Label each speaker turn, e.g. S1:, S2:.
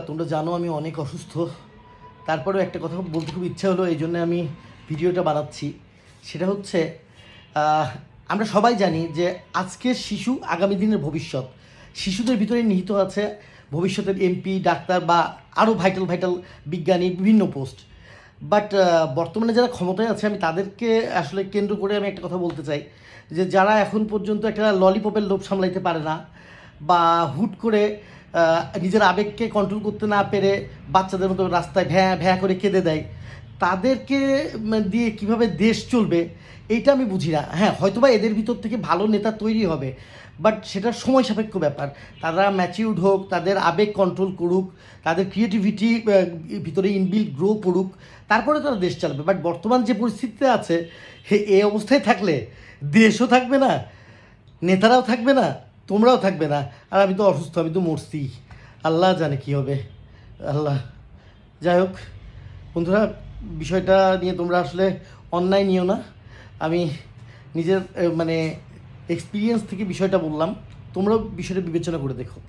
S1: তোমরা জানো আমি অনেক অসুস্থ, তারপরেও একটা কথা বলতে খুব ইচ্ছা হলো, এই জন্য আমি ভিডিওটা বানাচ্ছি। সেটা হচ্ছে আমরা সবাই জানি যে আজকের শিশু আগামী দিনের ভবিষ্যৎ। শিশুদের ভিতরে নিহিত আছে ভবিষ্যতের এমপি, ডাক্তার বা আরও ভাইটাল ভাইটাল বিজ্ঞানী, বিভিন্ন পোস্ট। বাট বর্তমানে যারা ক্ষমতায় আছে আমি তাদেরকে আসলে কেন্দ্র করে আমি একটা কথা বলতে চাই যে যারা এখন পর্যন্ত একটা ললিপপের লোভ সামলাইতে পারে না বা হুট করে নিজের আবেগকে কন্ট্রোল করতে না পেরে বাচ্চাদের মতো রাস্তায় ভ্যাঁ ভ্যাঁ করে কেঁদে দেয়, তাদেরকে দিয়ে কিভাবে দেশ চলবে এইটা আমি বুঝি না। হ্যাঁ, হয়তোবা এদের ভিতর থেকে ভালো নেতা তৈরি হবে, বাট সেটা সময় সাপেক্ষ ব্যাপার। তারা ম্যাচিউরড হোক, তাদের আবেগ কন্ট্রোল করুক, তাদের ক্রিয়েটিভিটি ভিতরে ইনবিল্ট গ্রো করুক, তারপরে তারা দেশ চালাবে। বাট বর্তমান যে পরিস্থিতিতে আছে, এই অবস্থায় থাকলে দেশও থাকবে না, নেতারাও থাকবে না, তোমরাও থাকবে না, আর আমি তো অসুস্থ, আমি তো মরছি। আল্লাহ জানে কী হবে, আল্লাহ। যাই হোক বন্ধুরা, বিষয়টা নিয়ে তোমরা আসলে অন্যায় নিও না। আমি নিজের মানে এক্সপিরিয়েন্স থেকে বিষয়টা বললাম, তোমরাও বিষয়টা বিবেচনা করে দেখো।